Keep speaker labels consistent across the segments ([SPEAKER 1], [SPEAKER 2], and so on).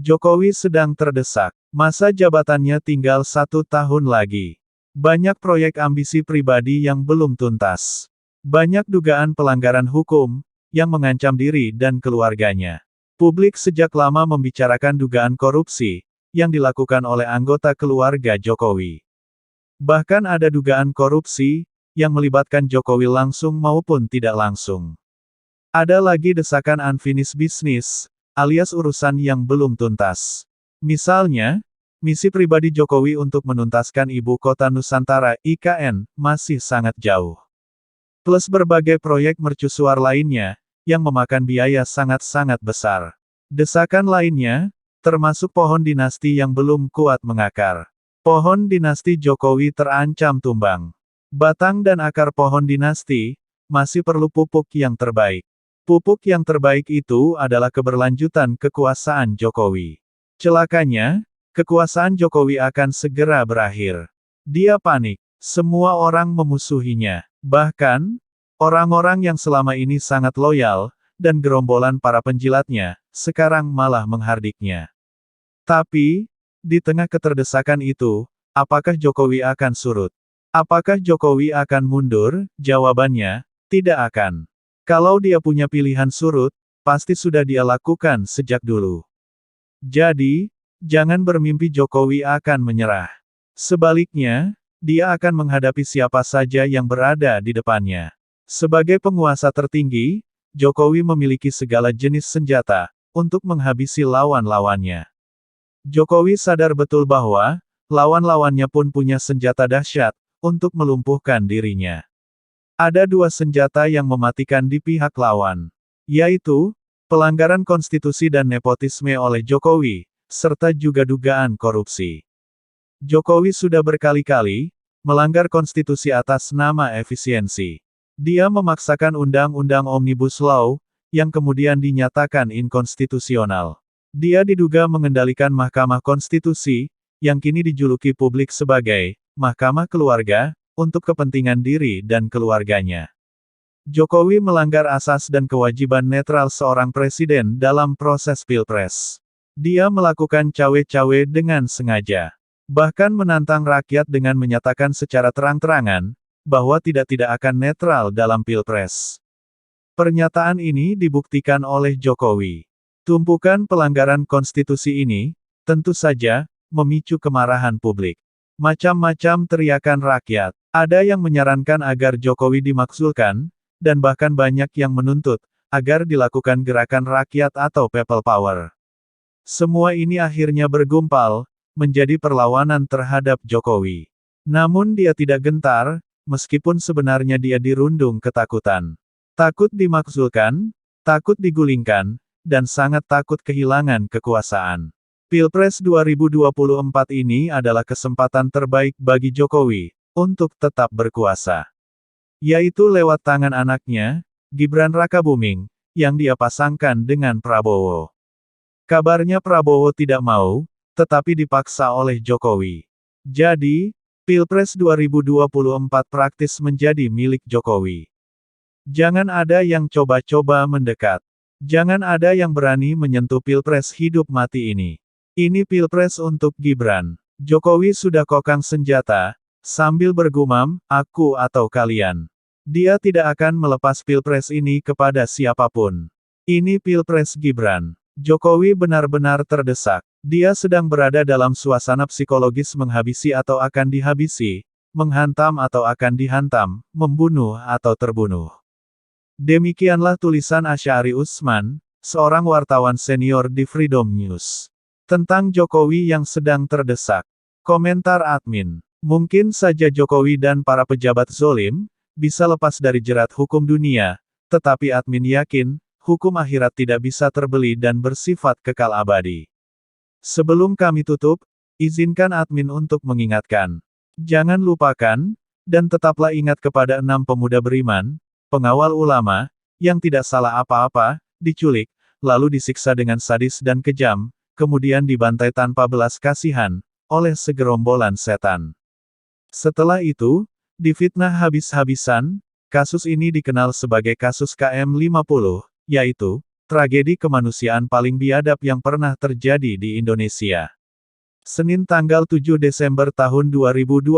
[SPEAKER 1] Jokowi sedang terdesak. Masa jabatannya tinggal 1 tahun lagi. Banyak proyek ambisi pribadi yang belum tuntas. Banyak dugaan pelanggaran hukum, yang mengancam diri dan keluarganya. Publik sejak lama membicarakan dugaan korupsi, yang dilakukan oleh anggota keluarga Jokowi. Bahkan ada dugaan korupsi, yang melibatkan Jokowi langsung maupun tidak langsung. Ada lagi desakan unfinished business, alias urusan yang belum tuntas. Misalnya, misi pribadi Jokowi untuk menuntaskan Ibu Kota Nusantara (IKN) masih sangat jauh. Plus berbagai proyek mercusuar lainnya, yang memakan biaya sangat-sangat besar. Desakan lainnya, termasuk pohon dinasti yang belum kuat mengakar. Pohon dinasti Jokowi terancam tumbang. Batang dan akar pohon dinasti, masih perlu pupuk yang terbaik. Pupuk yang terbaik itu adalah keberlanjutan kekuasaan Jokowi. Celakanya, kekuasaan Jokowi akan segera berakhir. Dia panik. Semua orang memusuhinya. Bahkan, orang-orang yang selama ini sangat loyal, dan gerombolan para penjilatnya, sekarang malah menghardiknya. Tapi, di tengah keterdesakan itu, apakah Jokowi akan surut? Apakah Jokowi akan mundur? Jawabannya, tidak akan. Kalau dia punya pilihan surut, pasti sudah dia lakukan sejak dulu. Jadi, jangan bermimpi Jokowi akan menyerah. Sebaliknya, dia akan menghadapi siapa saja yang berada di depannya. Sebagai penguasa tertinggi, Jokowi memiliki segala jenis senjata, untuk menghabisi lawan-lawannya. Jokowi sadar betul bahwa, lawan-lawannya pun punya senjata dahsyat, untuk melumpuhkan dirinya. Ada 2 senjata yang mematikan di pihak lawan. Yaitu, pelanggaran konstitusi dan nepotisme oleh Jokowi, serta juga dugaan korupsi. Jokowi sudah berkali-kali, melanggar konstitusi atas nama efisiensi. Dia memaksakan undang-undang Omnibus Law, yang kemudian dinyatakan inkonstitusional. Dia diduga mengendalikan Mahkamah Konstitusi, yang kini dijuluki publik sebagai Mahkamah Keluarga, untuk kepentingan diri dan keluarganya. Jokowi melanggar asas dan kewajiban netral seorang presiden dalam proses pilpres. Dia melakukan cawe-cawe dengan sengaja. Bahkan menantang rakyat dengan menyatakan secara terang-terangan, bahwa tidak akan netral dalam pilpres. Pernyataan ini dibuktikan oleh Jokowi. Tumpukan pelanggaran konstitusi ini, tentu saja, memicu kemarahan publik. Macam-macam teriakan rakyat. Ada yang menyarankan agar Jokowi dimakzulkan, dan bahkan banyak yang menuntut, agar dilakukan gerakan rakyat atau people power. Semua ini akhirnya bergumpal, menjadi perlawanan terhadap Jokowi. Namun dia tidak gentar, meskipun sebenarnya dia dirundung ketakutan. Takut dimakzulkan, takut digulingkan, dan sangat takut kehilangan kekuasaan. Pilpres 2024 ini adalah kesempatan terbaik bagi Jokowi, untuk tetap berkuasa. Yaitu lewat tangan anaknya, Gibran Rakabuming, yang dia pasangkan dengan Prabowo. Kabarnya Prabowo tidak mau, tetapi dipaksa oleh Jokowi. Jadi, Pilpres 2024 praktis menjadi milik Jokowi. Jangan ada yang coba-coba mendekat. Jangan ada yang berani menyentuh Pilpres hidup mati ini. Ini Pilpres untuk Gibran. Jokowi sudah kokang senjata, sambil bergumam, aku atau kalian. Dia tidak akan melepas Pilpres ini kepada siapapun. Ini Pilpres Gibran. Jokowi benar-benar terdesak. Dia sedang berada dalam suasana psikologis menghabisi atau akan dihabisi, menghantam atau akan dihantam, membunuh atau terbunuh. Demikianlah tulisan Asy'ari Utsman, seorang wartawan senior di Freedom News. Tentang Jokowi yang sedang terdesak. Komentar admin. Mungkin saja Jokowi dan para pejabat zolim, bisa lepas dari jerat hukum dunia, tetapi admin yakin, hukum akhirat tidak bisa terbeli dan bersifat kekal abadi. Sebelum kami tutup, izinkan admin untuk mengingatkan. Jangan lupakan, dan tetaplah ingat kepada 6 pemuda beriman, pengawal ulama, yang tidak salah apa-apa, diculik, lalu disiksa dengan sadis dan kejam, kemudian dibantai tanpa belas kasihan, oleh segerombolan setan. Setelah itu, difitnah habis-habisan, kasus ini dikenal sebagai kasus KM50, yaitu, Tragedi kemanusiaan paling biadab yang pernah terjadi di Indonesia. Senin tanggal 7 Desember tahun 2020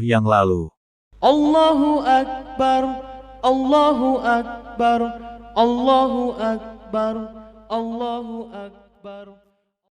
[SPEAKER 1] yang lalu.
[SPEAKER 2] Allahu Akbar, Allahu Akbar, Allahu Akbar, Allahu Akbar.